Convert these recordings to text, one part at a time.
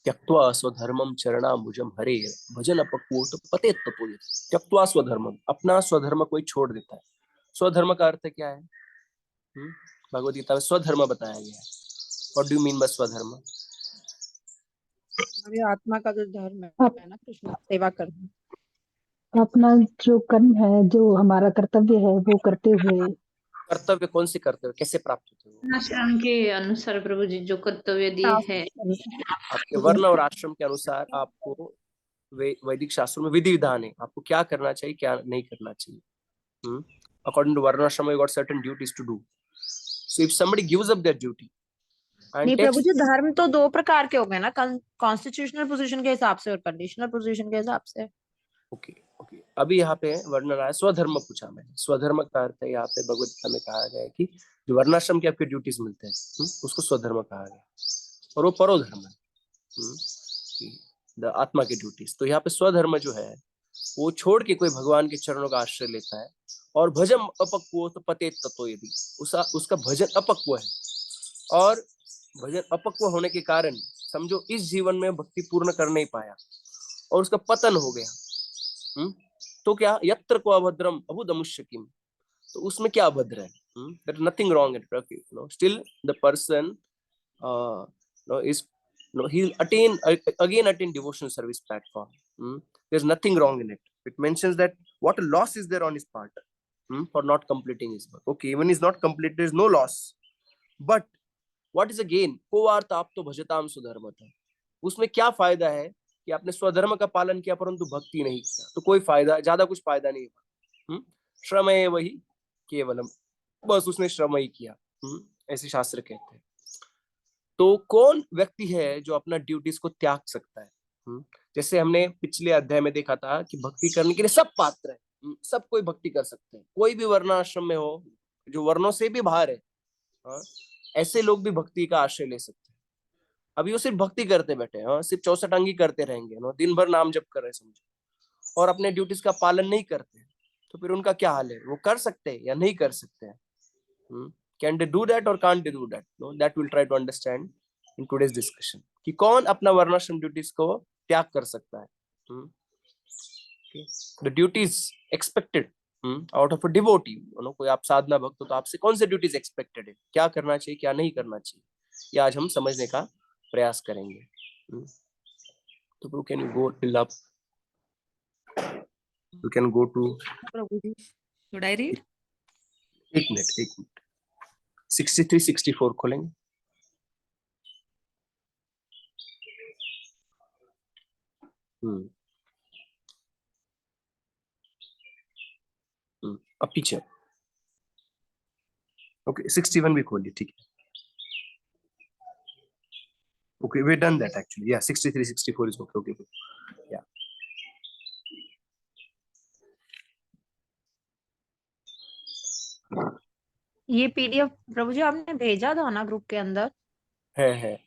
त्यक्त्वा स्वधर्मम चरणाम्बुजम हरे भजन अपक्वो तो पते तपो। त्यक्त्वा स्वधर्मम, अपना स्वधर्म कोई छोड़ देता है। स्वधर्म का अर्थ क्या है? भगवद गीता में स्वधर्म बताया गया है। What do you mean by स्वधर्म? हमारी आत्मा का जो धर्म है ना कृष्ण, सेवा करना। अपना जो कर्म है, जो हमारा कर्तव्य है, वो करते हुए। कर्तव्य कौन से कर्तव्य, कैसे प्राप्त होते हैं? आश्रम के अनुसार प्रभु जी जो कर्तव्य दिए हैं, आपके वर्ण और आश्रम के अनुसार आपको वैदिक शास्त्रों में विधि विधान है, आपको क्या करना चाहिए, क्या नहीं करना चाहिए। According to varnashram you got certain duties to do. So if somebody gives up that duty नहीं प्रभु जी, धर्म तो दो प्रकार के हो गए ना, कॉन्स्टिट्यूशनल पोजीशन के हिसाब से और कंडीशनल पोजीशन के हिसाब से। ओके ओके, अभी यहाँ पे वर्णन आया स्वधर्म पूछा मैंने। स्वधर्म का अर्थ है यहाँ पे भगवद गीता में कहा गया है कि जो वर्णाश्रम के आपके ड्यूटीज मिलते हैं उसको स्वधर्म कहा गया, और वो परोधर्म है, द आत्मा की ड्यूटीज। तो यहाँ पे स्वधर्म जो है वो छोड़ के कोई भगवान के चरणों का आश्रय लेता है, और भजन अपक्व तो पते तत्व, यदि उसका भजन अपक्व है, और भजन अपक्व होने के कारण समझो इस जीवन में भक्ति पूर्ण कर नहीं पाया और उसका पतन हो गया, तो क्या यत्र को अभद्रम अभुदमुष्य किम, तो उसमें क्या अभद्र है? There is nothing wrong in it, you know, still the person is he'll attain devotional service platform. There's nothing wrong in it. It mentions that what a loss is there on his part for not completing his work. Okay, even he's not complete, there's no loss, but what is a gain? कोवार्ताप्तो भजताम सुधर्मतः, उसमें क्या फायदा है कि आपने स्वधर्म का पालन किया परंतु भक्ति नहीं किया, तो कोई फायदा, ज्यादा कुछ फायदा नहीं हुआ। श्रम है वही केवलम, बस उसने श्रम ही किया, ऐसे शास्त्र कहते हैं। तो कौन व्यक्ति है जो अपना ड्यूटीज को त्याग सकता है? जैसे हमने पिछले अध्याय में देखा था कि भक्ति करने के लिए सब पात्र है, सब कोई भक्ति कर सकते हैं, कोई भी वर्णाश्रम में हो, जो वर्णों से भी बाहर है, ऐसे लोग भी भक्ति का आश्रय ले सकते हैं। अभी वो सिर्फ भक्ति करते बैठे हैं, सिर्फ 64 अंगी करते रहेंगे, दिन भर नाम जप कर रहे समझो, और अपने ड्यूटीज का पालन नहीं करते, तो फिर उनका क्या हाल है? वो कर सकते हैं या नहीं कर सकते हैं? Can they do that or can't they do that? No, that we'll try to understand in today's discussion. कि कौन अपना वर्णाश्रम ड्यूटीज को त्याग कर सकता है? The duties expected out of a devotee. कोई आप साधना भक्त हो तो आपसे कौन से ड्यूटीज एक्सपेक्टेड है, क्या करना चाहिए, क्या नहीं करना चाहिए, ये आज हम समझने का प्रयास करेंगे। तो can you go till up? You can go to. Should I read? एक मिनट 63-64 खोलेंगे। अब पीछे ओके 61 भी खोलिए, ठीक है। Okay we done that actually, या 63-64 इज ओके, या ये पीडीएफ प्रभु जी आपने भेजा था ना ग्रुप के अंदर? है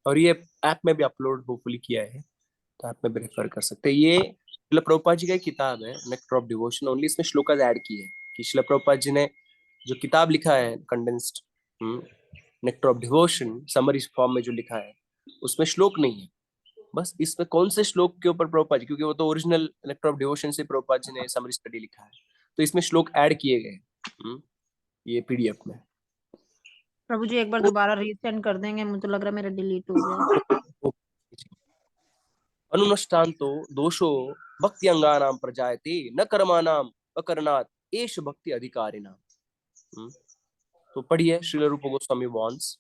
और ये ऐप में भी अपलोड होपफुली किया है, तो ऐप में भी रेफर कर सकते हैं। ये शिला प्रभुपाद जी का किताब है नेक्टर ऑफ डिवोशन, ओनली इसमें श्लोकास ऐड किए हैं कि शिला प्रभुपाद जी ने जो किताब लिखा है condensed nectar of devotion summary form में जो लिखा है उसमें श्लोक नहीं है, बस इसमें कौन से श्लोक के ऊपर प्रभुपाद जी, क्योंकि वो तो ओरिजिनल नेक्टर ऑफ डिवोशन से प्रभुपाद जी ने समरी स्टडी लिखा है, तो इसमें श्लोक ऐड किए गए ये पीडीएफ में। प्रभु जी एक बार दोबारा रीसेंड कर देंगे, मुझे तो लग रहा है मेरा डिलीट हो गया। अनुष्ठान्तो दोषो भक्ति अंगानां प्रजायते न कर्माणाम अकरणात् एष भक्ति अधिकारिणाम। तो पढ़िए श्रील रूप गोस्वामी वॉन्स।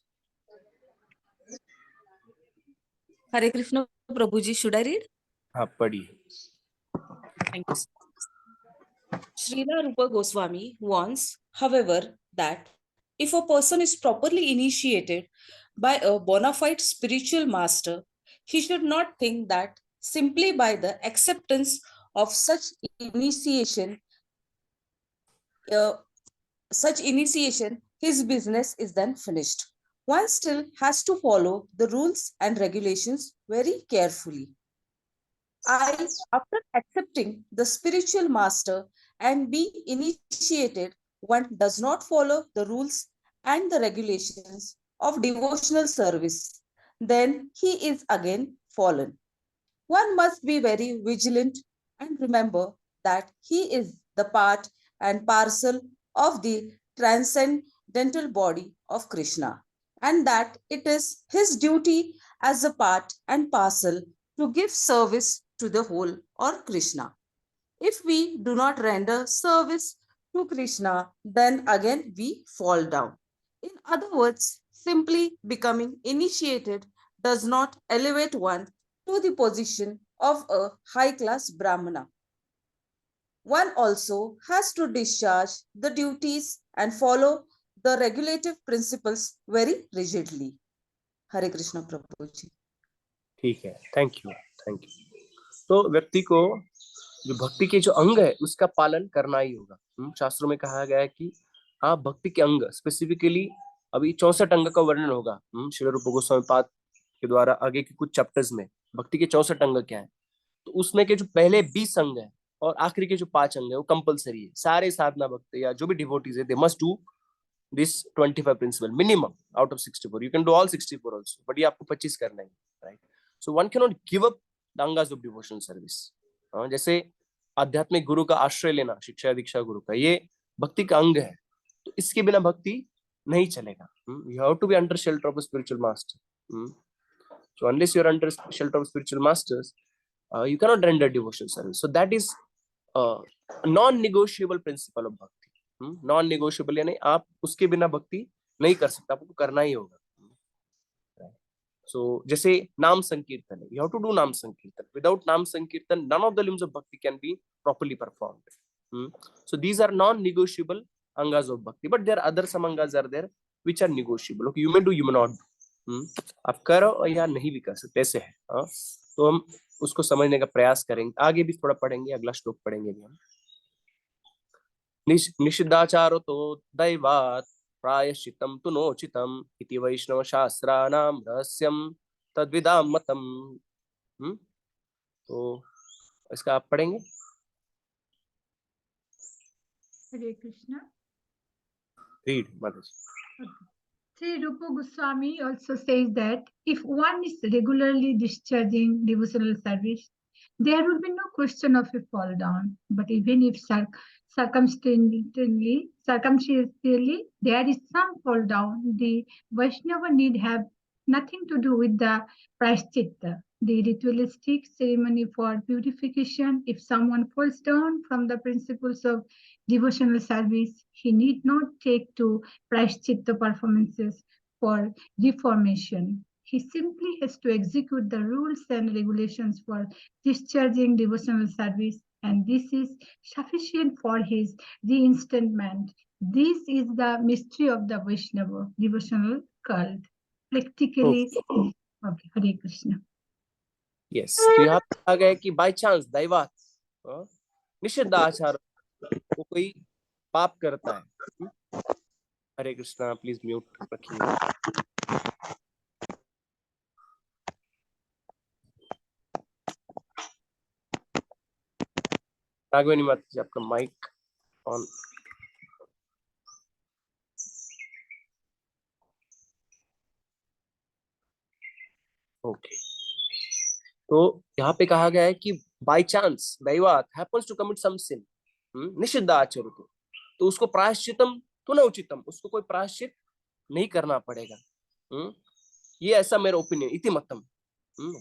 Hare Krishna Prabhu ji, should I read? हाँ पढ़िए। Thank you. Srila Rupa Goswami wants, however, that if a person is properly initiated by a bona fide spiritual master, he should not think that simply by the acceptance of such initiation, his business is then finished. One still has to follow the rules and regulations very carefully. After accepting the spiritual master and being initiated, one does not follow the rules and the regulations of devotional service, then he is again fallen. One must be very vigilant and remember that he is the part and parcel of the transcendental body of Krishna, and that it is his duty as a part and parcel to give service to the whole or Krishna. If we do not render service to Krishna, then again we fall down. In other words, simply becoming initiated does not elevate one to the position of a high class Brahmana. One also has to discharge the duties and follow the regulative principles very rigidly. Hare Krishna Prabhu ji. ठीक है, thank you. तो व्यक्ति को जो भक्ति के जो अंग है उसका पालन करना ही होगा। शास्त्रों में कहा गया है कि आप भक्ति के अंग स्पेसिफिकली अभी 64 अंग का वर्णन होगा श्रील रूप गोस्वामी पाद के द्वारा आगे के कुछ चैप्टर्स में। भक्ति के 64 अंग क्या है, तो उसमें के जो पहले 20 अंग है और आखिरी के जो 5 अंग है वो कंपलसरी है। सारे साधना भक्त या जो भी डिवोटीज है they must do this 25 principle minimum out of 64. You can do all 64 also, but ये आपको 25 करना है, right? So one cannot give up the angas of devotional service. जैसे आध्यात्मिक गुरु का आश्रय लेना, शिक्षा दीक्षा गुरु का, ये भक्ति का अंग है, तो इसके बिना भक्ति नहीं चलेगा। You have to be under shelter of a spiritual master. So unless you are under shelter of spiritual masters, you cannot render devotional service. So that is non-negotiable principle of bhakti. Non negotiable, यानी आप उसके बिना भक्ति नहीं कर सकते, आपको करना ही होगा। सो जैसे नाम संकीर्तन है, यू हैव टू डू नाम संकीर्तन। Without naam sankirtan none of the limbs of bhakti can be properly performed. So these are non negotiable angas of bhakti, but there other some angas are there which are negotiable. Okay, you may do, you may not do, आप करो या नहीं भी कर सकते, ऐसे है। तो हम उसको समझने का प्रयास करेंगे, आगे भी थोड़ा पढ़ेंगे, अगला श्लोक पढ़ेंगे भी हम। निषिद्धाचारो तो दैवात् प्रायश्चित्तं तु नोचितम् इति वैष्णव शास्त्राणां रहस्यं तद्विदां मतम्। तो इसका आप पढ़ेंगे। हरे Krishna. Read, Mataji. Sri Rupa Goswami also says that if one is regularly discharging devotional service, there will be no question of a fall down. But even if circumstantially there is some fall down, the Vaishnava need have nothing to do with the prashchitta, the ritualistic ceremony for purification. If someone falls down from the principles of devotional service, he need not take to prashchitta performances for reformation. He simply has to execute the rules and regulations for discharging devotional service, and this is sufficient for his reinstatement. This is the mystery of the Vaishnava devotional cult. Practically, okay, Hare Krishna. Yes, तो यहाँ पे आ गया कि by chance दैवात निषिद्ध आचार को कोई पाप करता है। हरे कृष्णा, प्लीज म्यूट रखिए। राघवेनी माता जी, आपका माइक ऑन। ओके, तो यहाँ पे कहा गया है कि बाय चांस दैवात happens to commit some sin निषिद्ध आचरतु, तो उसको प्रायश्चितम तो न उचितम, उसको कोई प्रायश्चित नहीं करना पड़ेगा। ये ऐसा मेरा ओपिनियन, इति मतम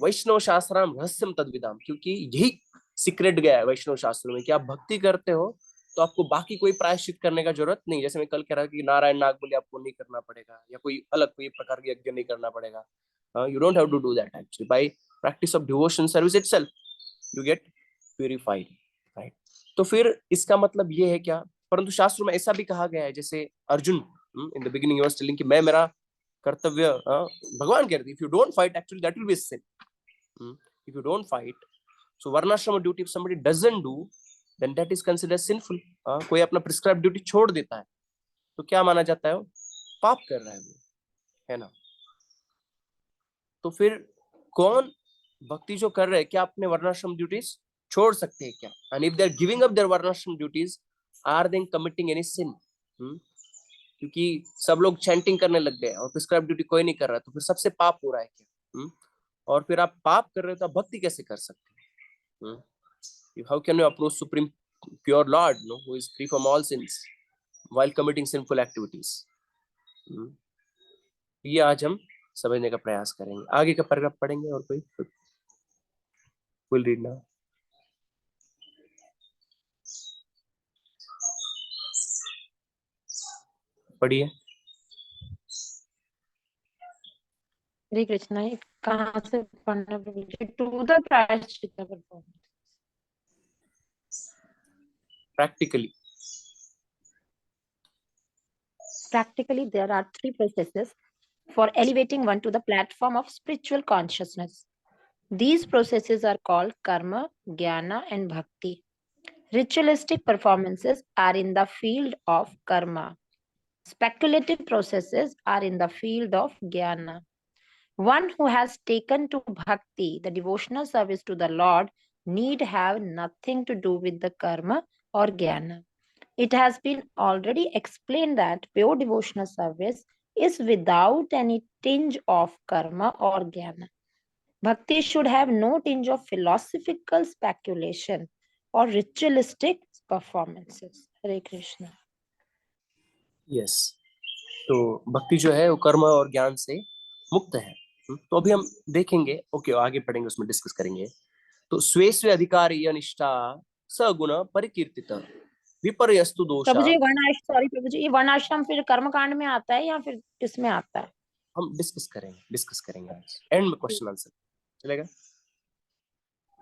वैष्णव शास्त्राम रहस्यम तद्विदाम, क्योंकि यही सीक्रेट गया है वैष्णव शास्त्रों में कि आप भक्ति करते हो तो आपको बाकी कोई प्रायश्चित करने का जरूरत नहीं। जैसे मैं कल कह रहा कि नारायण नागबली आपको नहीं करना पड़ेगा, या कोई अलग कोई प्रकार की यज्ञ नहीं करना पड़ेगा। You don't have to do that actually. By practice of devotion service itself, you get purified, right? तो फिर इसका मतलब ये है क्या, परंतु शास्त्रों में ऐसा भी कहा गया है, जैसे Arjun in the beginning he was telling कि मैं मेरा कर्तव्य भगवान कह रहे थे, if you don't fight actually that will be a sin. If you don't fight, so varnashrama duty if somebody doesn't do, then that is considered sinful. कोई अपना prescribed duty छोड़ देता है तो क्या माना जाता है, वो पाप कर रहा है वो, है ना। तो फिर कौन भक्ति जो कर रहे हैं, क्या अपने वर्णाश्रम ड्यूटीज छोड़ सकते हैं क्या? And if they are giving up their varnashram duties, are they committing any sin? क्योंकि सब लोग चैंटिंग करने लग गए और प्रिस्क्राइब ड्यूटी कोई नहीं कर रहा, तो फिर सबसे पाप हो रहा है क्या? और फिर आप पाप कर रहे हो तो आप भक्ति कैसे कर सकते हो? How can you approach supreme pure lord, no, who is free from all sins while committing sinful activities? ये आज हम समझने का प्रयास करेंगे। आगे का पैराग्राफ पढ़ेंगे और कोई विल रीड नाउ। पढ़िए। हरे कृष्णा, ये कहाँ से पढ़ना प्रभु? टू द प्रायश्चित performance. Practically, there are three processes for elevating one to the platform of spiritual consciousness. These processes are called karma, jnana, and bhakti. Ritualistic performances are in the field of karma. Speculative processes are in the field of jnana. One who has taken to bhakti, the devotional service to the Lord, need have nothing to do with the karma or jnana. It has been already explained that pure devotional service is without any tinge of karma or jnana. Bhakti should have no tinge of philosophical speculation or ritualistic performances. Hare Krishna. Yes. तो भक्ति जो है वो कर्म और ज्ञान से मुक्त है। तो अभी हम देखेंगे, ओके, आगे पढ़ेंगे, उसमें डिस्कस करेंगे। तो स्वे स्वे अधिकार निष्ठा सगुण परिकीर्तित विपर्यस्तु दोषा। प्रभु जी, सॉरी प्रभु जी, ये वर्णाश्रम फिर कर्मकांड में आता है या फिर किसमें आता है? हम डिस्कस करेंगे आज एंड में क्वेश्चन आंसर चलेगा।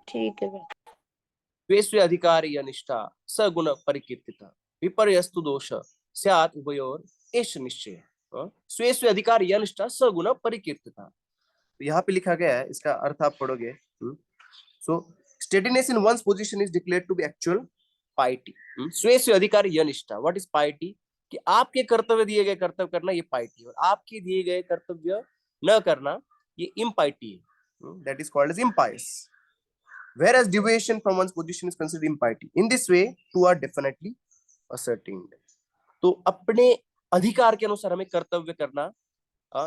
ठीक है। स्वे स्वे अधिकार निष्ठा सगुण परिकीर्तित विपर्यस्तु दोष स्यात् उभयोर एष निश्चय। स्वे स्वे अधिकार निष्ठा सगुण परिकीर्तिता। तो यहाँ पे लिखा गया है, इसका अर्थ आप पढ़ोगे। So steadiness in one's position is declared to be actual piety. स्वे स्वे अधिकार निष्ठा, व्हाट इज पाइटी? कि आपके कर्तव्य दिए गए कर्तव्य करना ये पाइटी, और आपके दिए गए कर्तव्य न करना ये इम्पाइटी है। That is called as impious. Whereas deviation from one's position is considered impiety. In this way, two are definitely ascertained. तो अपने अधिकार के अनुसार हमें कर्तव्य करना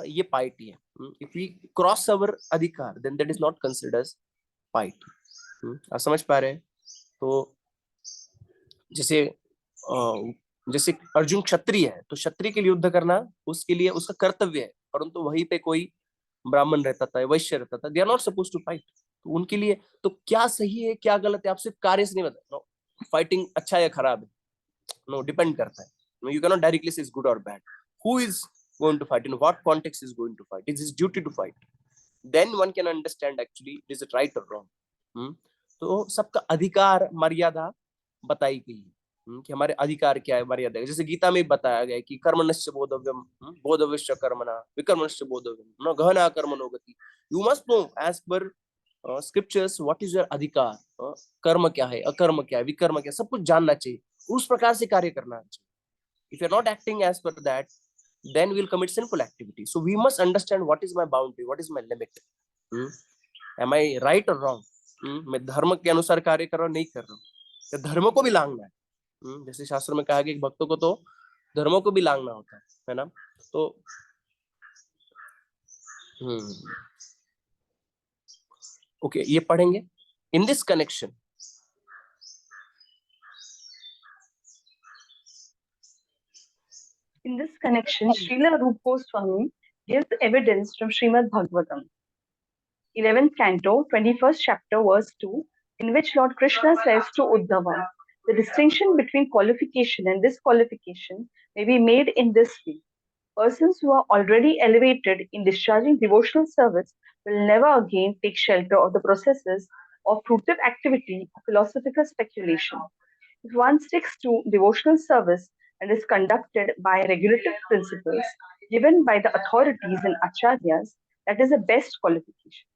ये पाइटी है। If we cross our अधिकार, then that is not considered as पाइटी। आप समझ पा रहे हैं? तो जैसे अर्जुन क्षत्रिय है, तो क्षत्रिय के लिए युद्ध करना उसके लिए उसका कर्तव्य है, परंतु वहीं पे कोई ब्राह्मण रहता था, वैश्य रहता था, they are not suppose to fight. तो उनके लिए तो क्या सही है क्या गलत है, आप सिर्फ कार्य से नहीं बता। नो, फाइटिंग अच्छा या खराब है, नो, डिपेंड करता है। No, you can not directly say is good और bad. Who is going to fight, in what context is going to fight, it is his duty to fight, then one can understand actually is it right और wrong. तो सबका अधिकार मर्यादा बताई गई है कि हमारे अधिकार क्या है, मर्यादा। जैसे गीता में बताया गया है कि कर्मणस्य बोधव्यम बोधव्यश्च कर्मणा विकर्मणस्य बोधव्यम न गहना कर्मणो गति। You must know as per scriptures what is your अधिकार, कर्म क्या है, अकर्म क्या है, विकर्म क्या है, सब कुछ जानना चाहिए, उस प्रकार से कार्य करना चाहिए। If you are not acting as per that, then we will commit sinful activity. So we must understand what is my boundary, what is my limit. Am I right or wrong? मैं धर्म के अनुसार कार्य कर रहा हूँ, नहीं कर रहा हूँ, या धर्म को भी लांघना है। जैसे शास्त्र में कहा गया कि भक्तों को तो धर्मों को भी लांघना होता है ना। तो ओके, ये पढ़ेंगे। In this connection, In this connection, Srila Rupa Goswami gives evidence from Srimad Bhagavatam, 11th canto, 21st chapter, verse 2, in which Lord Krishna says to Uddhava, the distinction between qualification and disqualification may be made in this way. Persons who are already elevated in discharging devotional service will never again take shelter of the processes of fruitive activity or philosophical speculation. If one sticks to devotional service and is conducted by regulative principles given by the authorities and acharyas, that is the best qualification.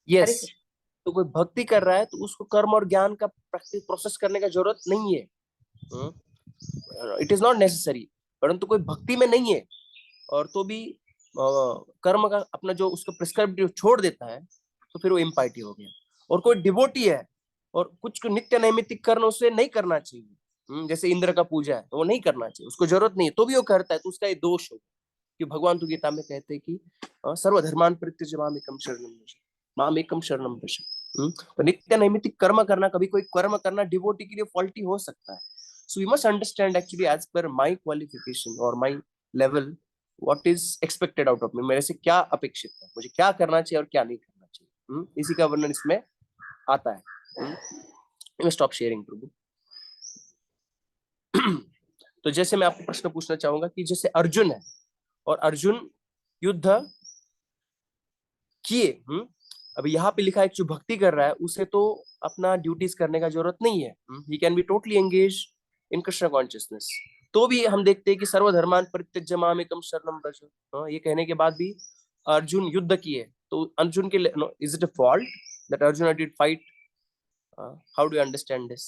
Yes. तो कोई भक्ति कर रहा है तो उसको कर्म और ज्ञान का प्रैक्टिस प्रोसेस करने का जरूरत नहीं है, इट इज नॉट नेसेसरी। परंतु कोई भक्ति में नहीं है और तो भी कर्म का अपना जो उसका प्रिस्क्राइब्ड छोड़ देता है, तो फिर वो इम्पाइटी हो गया। और कोई डिवोटी है और कुछ नित्य नैमित्तिक कर्म उसे नहीं करना चाहिए, जैसे इंद्र का पूजा है तो वो नहीं करना चाहिए, उसको जरूरत नहीं है, तो भी वो करता है, तो उसका ये दोष होगा। कि भगवान तो गीता में कहते हैं कि सर्वधर्मान परित्यज्य मामेकं शरणं व्रज, माम एकम शरणम व्रज। तो नित्य नैमित्तिक कर्म करना, कभी कोई कर्म करना डिवोटी के लिए फॉल्टी हो सकता है। So we must understand actually as per my qualification और my level what is expected out of me, मेरे से क्या अपेक्षित है, मुझे क्या करना चाहिए और क्या नहीं करना चाहिए। इसी का वर्णन इसमें आता है। स्टॉप शेयरिंग प्रभु। तो जैसे मैं आपको प्रश्न पूछना चाहूंगा कि जैसे अर्जुन है और अर्जुन युद्ध किए, अभी यहाँ पे लिखा है जो भक्ति कर रहा है उसे तो अपना ड्यूटीज करने का जरूरत नहीं है, he can be totally engage in Krishna consciousness. तो भी हम देखते हैं कि सर्वधर्मान परित्यज्य माम एकम शरणम व्रज, ये कहने के बाद भी अर्जुन युद्ध किए। तो अर्जुन के लिए is it a fault that Arjun did fight? How do you understand this?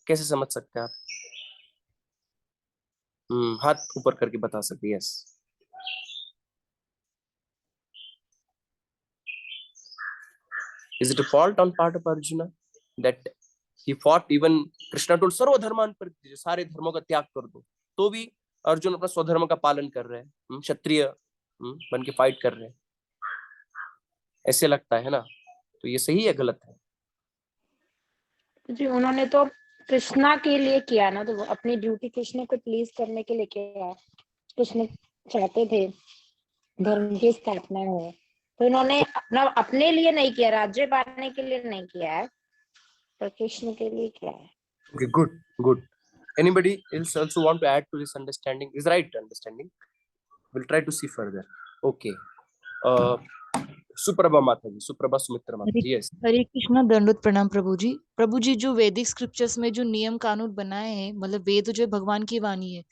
कैसे समझ सकते हैं आप? हाथ ऊपर करके बता सकते। Yes, is it a fault on part of Arjuna that he fought? Even Krishna told सर्व धर्मान परित्यज्य, सारे धर्मों का त्याग कर दो, तो भी अर्जुन अपना स्वधर्म का पालन कर रहे हैं, क्षत्रिय बन के फाइट कर रहे हैं। ऐसे लगता है ना? तो ये सही है गलत है? जी उन्होंने तो कृष्णा के लिए किया ना, तो वो अपनी ड्यूटी कृष्ण को प्लीज करने के लिए किया। कृष्ण चाहते थे धर्म की स्थापना हो, तो इन्होंने अपने लिए नहीं किया, राज्य पाने के लिए नहीं किया है, पर कृष्ण के लिए किया है। Okay, good. Anybody else also want to add to this understanding? Is right understanding? We'll try to see further. Okay. Suprabha माता जी, सुप्रभा सुमित्रा माता जी। यस, हरे कृष्णा, दंडोत प्रणाम प्रभु जी। प्रभु जी, जो वैदिक स्क्रिप्चर्स में जो नियम कानून बनाए हैं, मतलब वेद जो भगवान की वाणी है,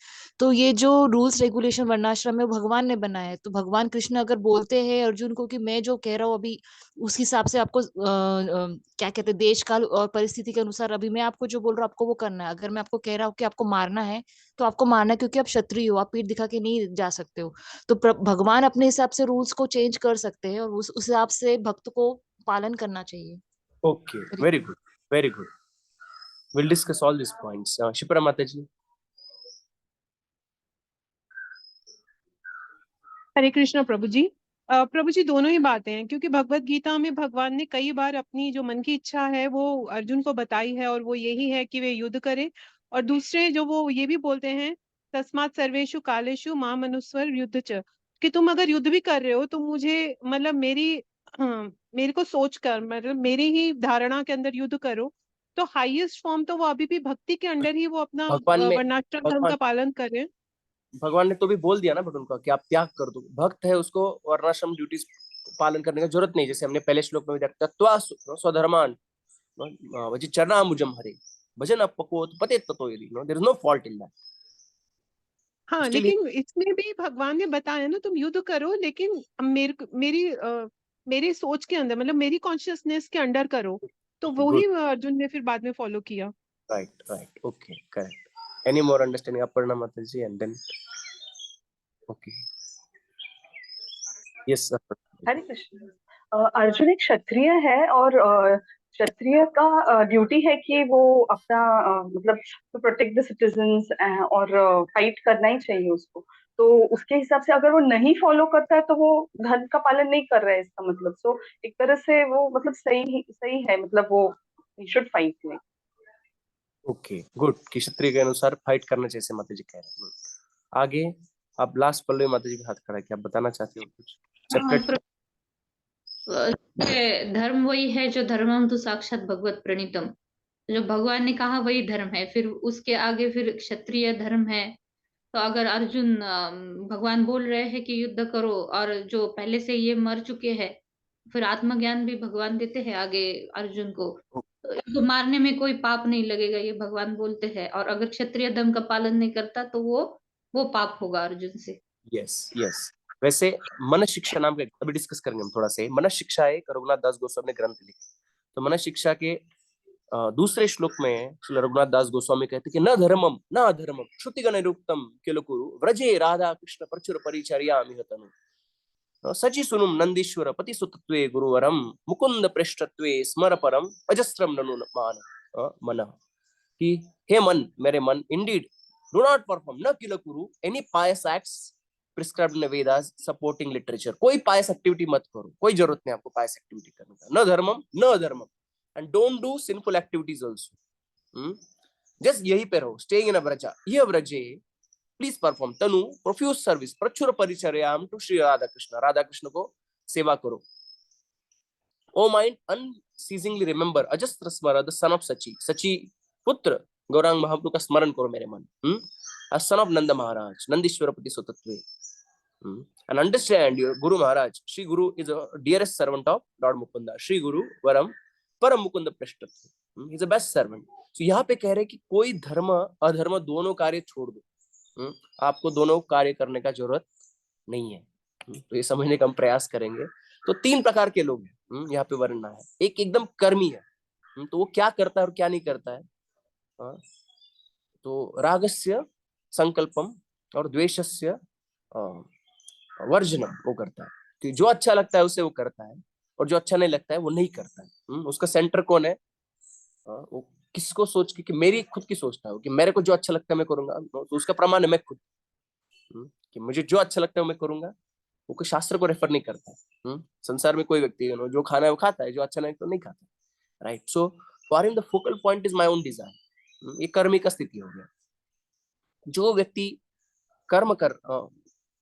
तो ये जो रूल्स रेगुलेशन वर्णाश्रम में भगवान ने बनाया है, तो भगवान कृष्ण अगर बोलते हैं अर्जुन को कि मैं जो कह रहा हूँ अभी उस हिसाब से आपको क्या कहते हैं, देश काल और परिस्थिति के अनुसार अभी मैं आपको जो बोल रहा हूँ आपको वो करना है। अगर मैं आपको कह रहा हूँ कि आपको मारना है तो आपको मारना है, क्योंकि आप क्षत्रिय हो, आप पीठ दिखा के नहीं जा सकते हो। तो भगवान अपने हिसाब से रूल्स को चेंज कर सकते हैं और उस हिसाब से भक्त को पालन करना चाहिए। Okay, very good, very good. Will discuss all this points. Shipra माता जी। हरे कृष्णा प्रभु जी। प्रभु जी, दोनों ही बातें हैं, क्योंकि भगवत गीता में भगवान ने कई बार अपनी जो मन की इच्छा है वो अर्जुन को बताई है, और वो यही है कि वे युद्ध करें। और दूसरे जो वो ये भी बोलते हैं, तस्मात् सर्वेषु कालेषु माम अनुस्वर युद्ध च, कि तुम अगर युद्ध भी कर रहे हो तो मुझे मतलब मेरे को सोच कर, मतलब मेरी ही धारणा के अंदर युद्ध करो। तो हाईएस्ट फॉर्म तो वो अभी भी भक्ति के अंडर ही वो अपना वर्णाश्रम धर्म का पालन करें। भगवान ने तो भी बोल दिया ना बट उनका कि आप त्याग कर दो। भक्त है, उसको वर्णाश्रम ड्यूटीज पालन करने की जरूरत नहीं। जैसे हमने पहले श्लोक में देखा, त्वा स्वधर्मान वजि चरणाम्बुजम हरे भजन अपकोत पते ततो यदि, there is no fault in that. हाँ, लेकिन इसमें भी भगवान ने बताया ना, तुम युद्ध करो, लेकिन मेरी सोच के अंदर, मतलब मेरी कॉन्शियसनेस के अंडर करो। तो वो ही अर्जुन ने फिर बाद में फॉलो किया। Right, okay, correct. Any more understanding Aparna Mata ji? And then okay, yes sir. Hare Krishna. Arjun एक क्षत्रिय है, और क्षत्रिय का ड्यूटी है कि वो अपना मतलब टू प्रोटेक्ट द सिटीजन्स, और फाइट करना ही चाहिए उसको। तो उसके हिसाब से अगर वो नहीं फॉलो करता है तो वो धर्म का पालन नहीं कर रहा है, इसका मतलब। सो एक तरह से वो मतलब सही है, मतलब वो शुड फाइट नहीं। ओके, गुड, कि क्षत्रिय के अनुसार फाइट करना चाहिए, ऐसे माता जी कह रहे हैं। आगे आप लास्ट पल्लवी माता जी का हाथ खड़ा है, क्या बताना चाहते हो कुछ? धर्म वही है जो धर्मम तो साक्षात भगवत प्रणीतम, जो भगवान ने कहा वही धर्म है। फिर उसके आगे फिर क्षत्रिय धर्म है। तो अगर अर्जुन भगवान बोल रहे हैं कि युद्ध करो, और जो पहले से ये मर चुके हैं, फिर आत्मज्ञान भी भगवान देते हैं आगे अर्जुन को, तो मारने में कोई पाप नहीं लगेगा, ये भगवान बोलते हैं। और अगर क्षत्रिय धर्म का पालन नहीं करता तो वो पाप होगा अर्जुन से। यस। वैसे मन शिक्षा नाम का अभी डिस्कस करेंगे हम थोड़ा सा। मन शिक्षा एक रघुनाथ दास गोस्वामी ने ग्रंथ लिखा। तो मन शिक्षा के दूसरे श्लोक में श्री रघुनाथ दास गोस्वामी कहते कि न धर्मम न अधर्मम श्रुतिगण निरुक्तम किल कुरु व्रजे राधा कृष्ण प्रचुर परिचर्यामि हतनु सचि सुनुम नंदीश्वर पति सुतत्वे गुरुवरम मुकुंद पृष्ठत्वे स्मर परम अजस्त्रम ननु मान मन, कि हे मन, मेरे मन, इंडीड डू नॉट परफॉर्म न किल कुरु any pious acts prescribed in Vedas supporting literature. कोई पायस एक्टिविटी मत करो, कोई जरूरत नहीं आपको पायस एक्टिविटी करने का, न धर्मम न अधर्मम, and don't do sinful activities also. Just यही पे रहो, स्टेइंग इन व्रजा, ये व्रजे प्लीज परफॉर्म तनु प्रोफ्यूज सर्विस प्रचुर परिचर्याम टू श्री राधा कृष्ण, राधा कृष्ण को सेवा करो। ओ माइंड अनसीजिंगली रिमेंबर अजस्त्र स्मर द सन ऑफ सची, सची पुत्र गौरांग महाप्रभु का स्मरण करो मेरे मन, सन ऑफ नंद महाराज, नंदीश्वर पति स्वतत्वे, and understand your Guru Maharaj. Shri Guru is a dearest servant of Lord Mukunda. Shri Guru Varam Param Mukunda Prashtat. He is the best servant. So यहाँ पे कह रहे कि कोई धर्म अधर्म दोनों कार्य छोड़ दो, आपको दोनों कार्य करने का जरूरत नहीं है। तो ये समझने का हम प्रयास करेंगे। तो 3 प्रकार के लोग हैं यहाँ पे वर्णना है। एक एकदम कर्मी है, तो वो क्या करता है और क्या नहीं करता है। तो रागस्य संकल्पम और द्वेषस्य वर्जनम वो करता है, तो जो अच्छा लगता है उसे वो करता है, और जो अच्छा नहीं लगता है वो नहीं करता है। उसका सेंटर कौन है, वो किसको सोच के कि मेरी खुद की सोचता है कि मेरे को जो अच्छा लगता है मैं करूंगा, तो उसका प्रमाण है मैं खुद, कि मुझे जो अच्छा लगता है मैं करूंगा। वो कोई शास्त्र को रेफर नहीं करता है। संसार में कोई व्यक्ति जो खाना है वो खाता है, जो अच्छा नहीं तो नहीं खाता, right. So for him the focal point is my own desire. ये कर्मी का स्थिति हो गया। जो व्यक्ति कर्म कर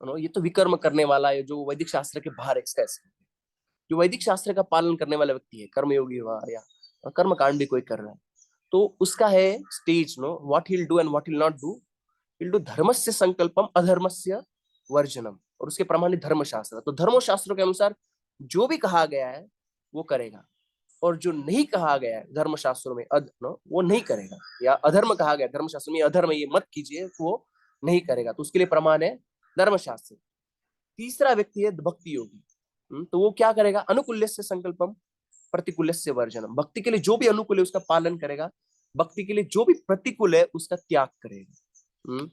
ये तो विकर्म करने वाला है, जो वैदिक शास्त्र के बाहर एक्सप्रेस, जो वैदिक शास्त्र का पालन करने वाला व्यक्ति है, कर्मयोगी हुआ या कर्म कांड भी कोई कर रहा है, तो उसका है stage what he will do and what he will not do. Will do धर्मस्य संकल्पम अधर्मस्य वर्जनम, और उसके प्रमाण धर्मशास्त्र। तो धर्मशास्त्रों के अनुसार जो भी कहा गया है वो करेगा, और जो नहीं कहा गया है धर्मशास्त्रों में वो नहीं करेगा, या अधर्म कहा गया धर्मशास्त्र में अधर्म ये मत कीजिए, वो नहीं करेगा, तो उसके लिए प्रमाण है धर्मशास्त्र। तीसरा व्यक्ति है भक्ति योगी। तो वो क्या करेगा, अनुकूल्यस्य संकल्पम प्रतिकूल्यस्य वर्जनम। भक्ति के लिए जो भी अनुकूल है उसका पालन करेगा, भक्ति के लिए जो भी प्रतिकूल है उसका त्याग करेगा।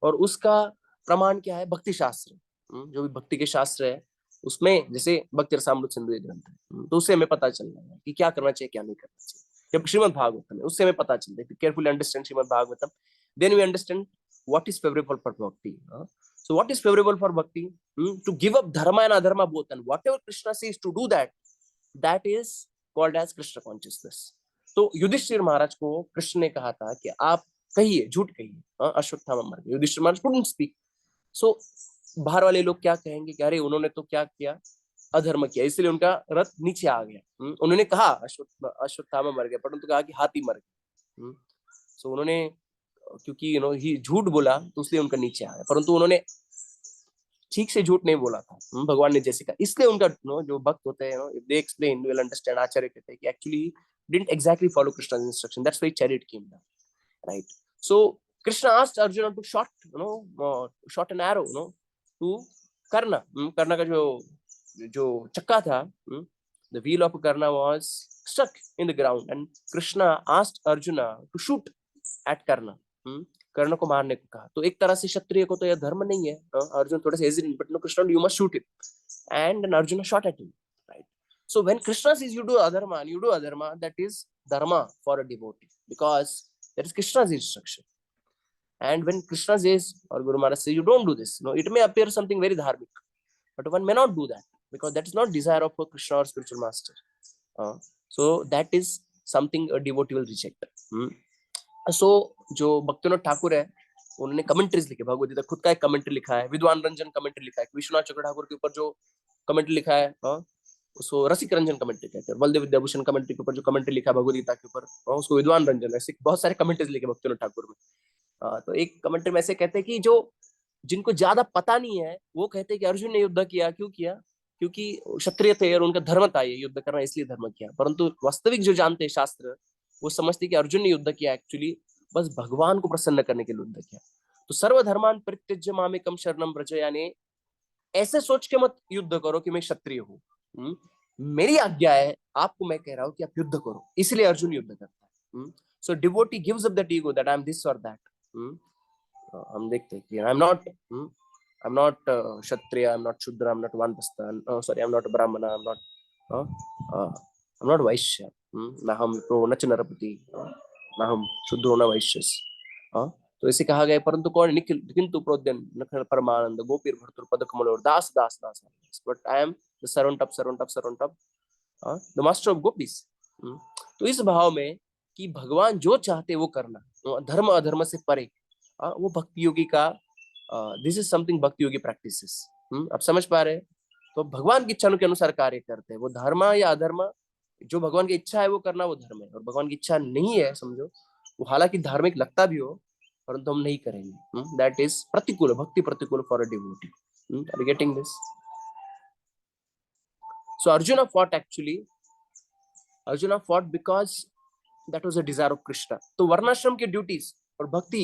और उसका प्रमाण क्या है, भक्ति शास्त्र। जो भी भक्ति के शास्त्र है उसमें, जैसे भक्ति रसामृत सिंधु ग्रंथ है, तो उससे हमें पता चल रहा है कि क्या करना चाहिए क्या नहीं करना चाहिए। जब श्रीमद् भागवतम है उससे हमें पता चलता है, carefully understand Shrimad Bhagavatam, then we understand what is favorable for bhakti. So what is favorable for bhakti? To give up dharma and adharma both, and whatever Krishna says to do that is called as Krishna consciousness. तो युधिष्ठिर महाराज को कृष्ण ने कहा था कि आप कहिए, झूठ कहिए, अश्वत्थामा मर गए। युधिष्ठिर महाराज couldn't speak. So बाहर वाले लोग क्या कहेंगे कि अरे उन्होंने तो क्या किया, अधर्म किया, इसलिए उनका रथ नीचे आ गया। उन्होंने कहा अश्वत्थामा मर गया, परंतु कहा कि हाथी मर गया। सो उन्होंने क्योंकि ही झूठ बोला तो इसलिए उनका नीचे आया, परंतु उन्होंने ठीक से झूठ नहीं बोला था, भगवान ने जैसे कहा, इसलिए उनका जो भक्त होते हैं if they explain will understand. आचार्य कहते हैं कि actually didn't exactly follow Krishna's instruction, that's why chariot came down, right? So Krishna asked Arjuna to shot an arrow to Karna. Karna का जो चक्का था, the wheel of Karna was stuck in the ground, and Krishna asked Arjuna to shoot at Karna. कर्ण को मारने को कहा। तो एक तरह से क्षत्रिय को तो यह धर्म नहीं है। अर्जुन थोड़े से hesitant, but no, Krishna, you must shoot him, and then Arjuna shot at him, right? So when Krishna says you do adharma and you do adharma, that is dharma for a devotee, because that is Krishna's instruction. And when Krishna says, or Guru Maharaj says, you don't do this, it may appear something very dharmic, but one may not do that because that is not desire of a Krishna or spiritual master. So that is something a devotee will reject. So जो भक्तिनाथ ठाकुर है उन्होंने commentaries लिखे, भगवद गीता खुद का एक commentary लिखा है, विद्वान रंजन कमेंट्री लिखा है, विश्वनाथ चक्र ठाकुर के ऊपर जो कमेंट्री लिखा है उसको रसिक रंजन कमेंट्री कहते हैं। बलदेव विद्याभूषण कमेंट्री के ऊपर जो कमेंट्री लिखा है भगवद गीता के ऊपर, उसको विद्वान रंजन, ऐसे बहुत सारे कमेंट्रीज लिखे भक्तिनाथ ठाकुर में। तो एक कमेंट्री में ऐसे कहते हैं कि जो जिनको ज्यादा पता नहीं है वो कहते हैं कि अर्जुन ने युद्ध किया, क्यों किया, क्योंकि क्षत्रिय थे और उनका धर्म था ये युद्ध करना, इसलिए धर्म किया। परंतु वास्तविक जो जानते हैं शास्त्र वो समझते कि अर्जुन ने युद्ध किया एक्चुअली बस भगवान को प्रसन्न करने के लिए युद्ध किया। तो सर्वधर्मान परित्यज्य मामेकम शरणम व्रज, यानी ऐसे सोच के मत युद्ध करो कि मैं क्षत्रिय हूँ, मेरी आज्ञा है आपको, मैं कह रहा हूँ कि आप युद्ध करो, इसलिए अर्जुन युद्ध करता है। So devotee gives up that ego that I am this और दैट। हम देखते हैं कि I am not kshatriya, I am not shudra, I am not vanaprastha, sorry I am not Brahmin, I am not वैश्य, न हम प्रो न च नरपति, ना हम शूद्रो न वैश्य। तो इसे कहा गया परंतु कौन निखिल किंतु प्रोद्यन नखल परमानंद गोपीर भर्तुर पद कमल और दास दास दास, but I am the servant of the master of gopis. तो इस भाव में कि भगवान जो चाहते वो करना, धर्म अधर्म से परे, वो भक्ति योगी का, दिस इज समथिंग भक्ति योगी प्रैक्टिसेस। आप समझ पा रहे हैं? तो भगवान की इच्छा के अनुसार कार्य करते हैं, वो धर्म या अधर्म, जो भगवान की इच्छा है वो करना वो धर्म है, और भगवान की इच्छा नहीं है समझो, वो हालांकि धार्मिक लगता भी हो परंतु हम नहीं करेंगे, दैट इज प्रतिकूल, भक्ति प्रतिकूल for a devotee. Are you getting this? So Arjun fought actually, Arjun fought because that was a desire of Krishna. तो वर्णाश्रम के ड्यूटीज और भक्ति,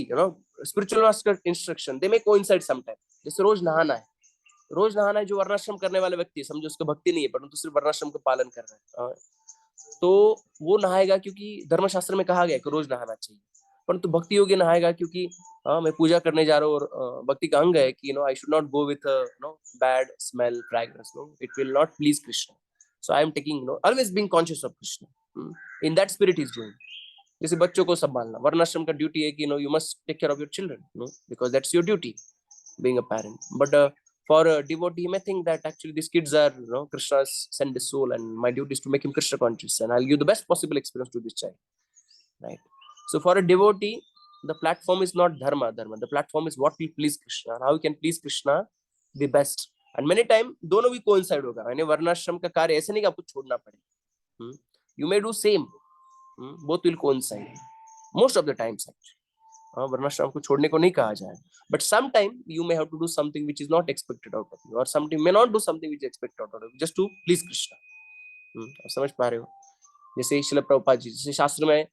स्पिरिचुअल मास्टर इंस्ट्रक्शन, दे मे कोइंसाइड समटाइम। जैसे रोज नहाना है, जो वर्णाश्रम करने वाले व्यक्ति समझो उसको भक्ति नहीं है परंतु सिर्फ वर्णाश्रम का पालन कर रहा है, तो वो नहाएगा क्योंकि धर्मशास्त्र में कहा गया कि रोज नहाना चाहिए। परंतु भक्ति योगी नहाएगा क्योंकि मैं पूजा करने जा रहा हूँ, और भक्ति का अंग है कि I should not go with bad smell fragrance, it will not please Krishna, so I am taking always being conscious of Krishna, in that spirit is doing. जैसे बच्चों को संभालना, वर्णाश्रम का ड्यूटी है कि you must take care of your children, because that's your duty being a parent. But for a devotee, he may think that actually these kids are Krishna's sent soul and my duty is to make him Krishna conscious and I'll give the best possible experience to this child, right? So for a devotee, the platform is not dharma, the platform is what will please Krishna and how we can please Krishna the best. And many time दोनों भी coincide होगा, यानी वर्णाश्रम का कार्य ऐसे नहीं कि आपको छोड़ना पड़े, you may do same, both will coincide most of the times actually. वर्णाश्रम को छोड़ने को नहीं कहा जाए, but some time you may have to do something which is not expected out of you, और some time may not do something which is expected out of you just to please Krishna. आप समझ पा रहे हो? जैसे श्रील प्रभुपाद जी, जैसे शास्त्र में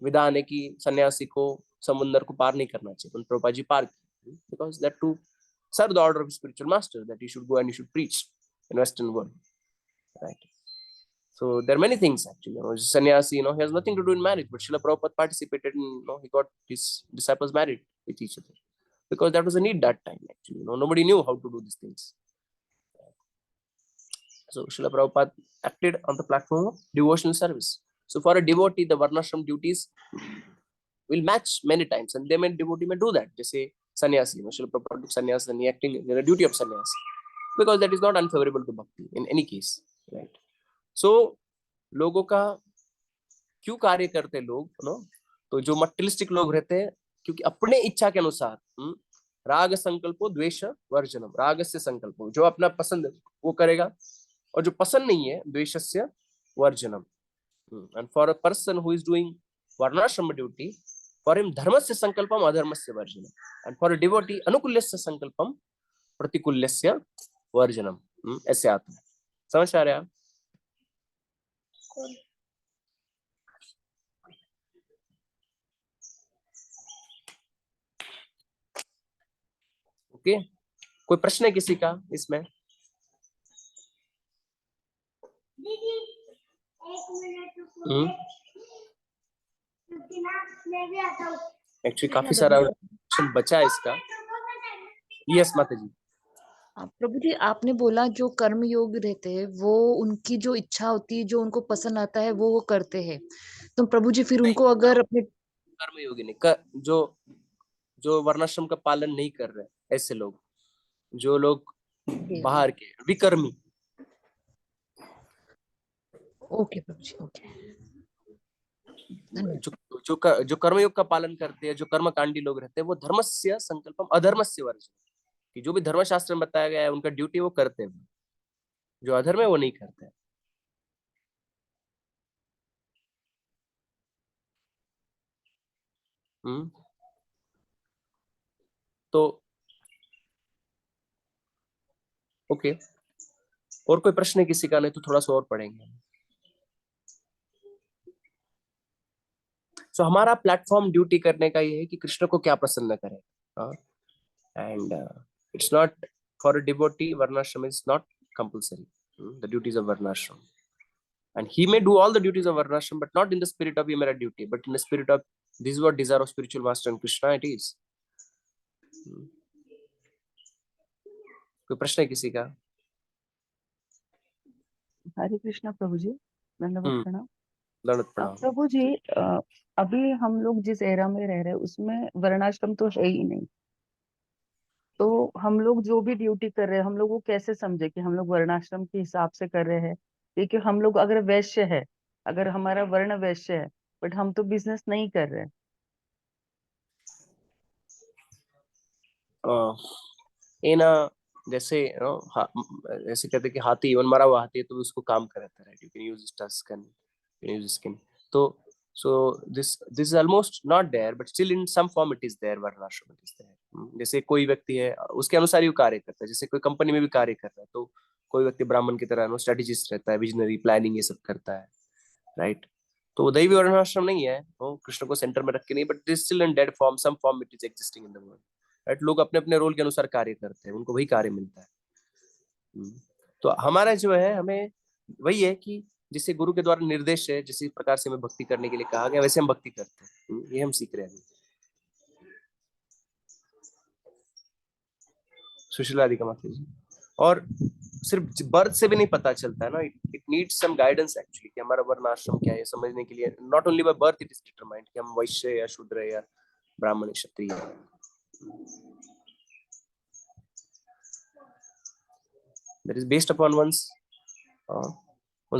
विधान है कि सन्यासी को समुद्र को पार नहीं करना चाहिए, उन प्रभुपाद जी पार किए, because that to serve the order of spiritual master that you should go and you should preach in western world, right? So there are many things actually. Sannyasi, he has nothing to do in marriage, but Srila Prabhupada participated in, he got his disciples married with each other because that was a need that time actually. Nobody knew how to do these things. So Srila Prabhupada acted on the platform of devotional service. So for a devotee, the varnashram duties will match many times, and devotee may do that. Just say sannyasi, Srila Prabhupada took sannyasi and he acting in the duty of sannyasi because that is not unfavorable to bhakti in any case, right? So लोगों का क्यों कार्य करते लोग, तो जो materialistic लोग रहते हैं, क्योंकि अपने इच्छा के अनुसार राग संकल्पो द्वेष वर्जनम, राग से संकल्पो, जो अपना पसंद वो करेगा, और जो पसंद नहीं है द्वेषस्य वर्जनम। And for a person who is doing varnashram duty, for him धर्मस्य संकल्पम अधर्मस्य वर्जनम, एंड फॉर अ डिवोटी अनुकूल्यस्य संकल्पम प्रतिकूल्यस्य वर्जनम। ऐसे आता है, समझ आ रहा है? ओके, कोई प्रश्न है किसी का इसमें? एक्चुअली काफी सारा क्वेश्चन बचा है इसका। यस माता जी। प्रभु जी, आपने बोला जो कर्म योग रहते हैं वो उनकी जो इच्छा होती है, जो उनको पसंद आता है वो करते हैं, तो प्रभु जी फिर उनको अगर अपने कर्म योगी नहीं, जो वर्णाश्रम का पालन नहीं कर रहे ऐसे लोग, जो लोग बाहर के विकर्मी। ओके प्रभु जी, ओके। जो कर्मयोग का पालन करते हैं, जो कर्मकांडी लोग रहते हैं, वो धर्मस्य संकल्पम अधर्मस्य वर्जनम, कि जो भी धर्मशास्त्र में बताया गया है उनका ड्यूटी वो करते हैं, जो अधर्म है वो नहीं करते। तो ओके, और कोई प्रश्न है किसी का? नहीं तो थोड़ा सा और पढ़ेंगे। सो हमारा प्लेटफॉर्म ड्यूटी करने का ये है कि कृष्ण को क्या पसंद न करे, and it's not for a devotee, varnashram is not compulsory, the duties of varnashram, and he may do all the duties of varnashram but not in the spirit of emera duty, but in the spirit of this is what desire of spiritual master and Krishna it is. कोई प्रश्न है किसी का? हरे कृष्णा प्रभु जी, दंडवत प्रणाम। दंडवत प्रणाम। प्रभु जी, अभी हम लोग जिस एरा में रह रहे हैं उसमें वर्णाश्रम तो है ही नहीं, तो हम लोग जो भी ड्यूटी कर रहे हैं हम लोग वो कैसे समझे कि हम लोग वर्णाश्रम के हिसाब से कर रहे हैं? क्योंकि हम लोग अगर वैश्य है, अगर हमारा वर्ण वैश्य है, बट हम तो बिजनेस नहीं कर रहे। ये ना जैसे ऐसे कहते हैं कि हाथी इवन मरा हुआ हाथी है तो उसको काम कराता है, you can use tusk and use skin. तो so this is almost not there but still in some form it is there, वर्णाश्रम it is there। जैसे कोई व्यक्ति है उसके अनुसार ही वो कार्य करता है, जैसे कोई कंपनी में भी कार्य कर रहा है तो कोई व्यक्ति ब्राह्मण की तरह स्ट्रेटेजिस्ट रहता है, विजनरी प्लानिंग ये सब करता है, राइट। तो दैवी वर्णाश्रम नहीं है, वो कृष्ण को सेंटर में रख के नहीं, but it is still in dead form, some form it is existing in the world, right. लोग अपने अपने रोल के अनुसार कार्य करते हैं, उनको वही कार्य मिलता है। तो हमारा जो है हमें वही है कि जिसे गुरु के द्वारा निर्देश है, जिस प्रकार से हमें भक्ति करने के लिए कहा गया वैसे हम भक्ति करते हैं, ये हम सीख रहे हैं। सुशीला राधिका माता जी, और सिर्फ बर्थ से भी नहीं पता चलता है ना, it needs some guidance actually कि हमारा वर्ण आश्रम क्या है समझने के लिए। Not only by birth it is determined कि हम वैश्य या शूद्र या ब्राह्मण या क्षत्रिय। That is based upon one's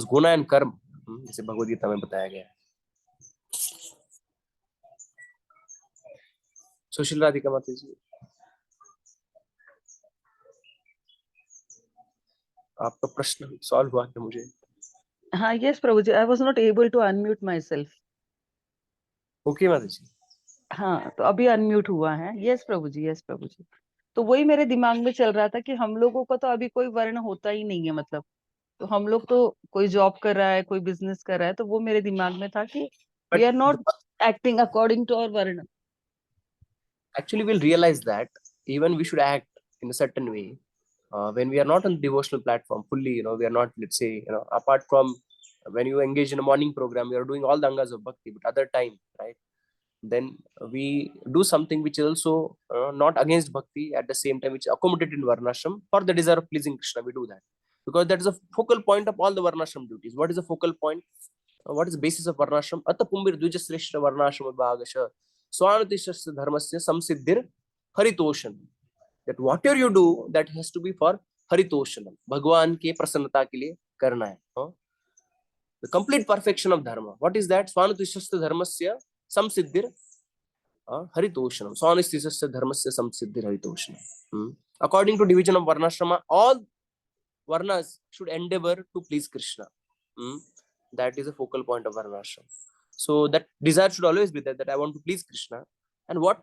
guna and karma, जैसे भगवद गीता में बताया गया है। सुशील राधिका माता जी, आपका प्रश्न सॉल्व हुआ क्या? मुझे हाँ, yes Prabhu ji, I was not able to unmute myself. Okay माता जी। हाँ, तो अभी अनम्यूट हुआ है। Yes Prabhu ji, yes Prabhu ji. तो वही मेरे दिमाग में चल रहा था कि हम लोगों का तो अभी कोई वर्ण होता ही नहीं है, मतलब तो हम लोग तो कोई जॉब कर रहा है, कोई बिजनेस कर रहा है, तो वो मेरे दिमाग में था कि we are not acting according to our varna. Actually we'll realize that even we should act in a certain way when we are not on the devotional platform fully, we are not, let's say, apart from when you engage in a morning program, you are doing all the angas of bhakti, but other time, right, then we do something which is also not against bhakti, at the same time which is accommodated in varnashram for the desire of pleasing Krishna. We do that because that is a focal point of all the varnashram duties. What is the focal point? What is the basis of varnashram? Ata pumbir dvijasreshta varnashram bhagasha स्वानुतिष्ठस्य धर्मस्य संसिद्धिर हरितोषण। that whatever you do that has to be for हरितोषणम, भगवान के प्रसन्नता के लिए करना है। the complete perfection of dharma, what is that? स्वानुतिष्ठस्य धर्मस्य संसिद्धिर हरितोषणम, स्वानुतिष्ठस्य धर्मस्य संसिद्धिर हरितोषणम। according to division of varnashrama, all varnas should endeavor to please Krishna. That is a focal point of varnashram. So that desire should always be there, that I want to please Krishna and what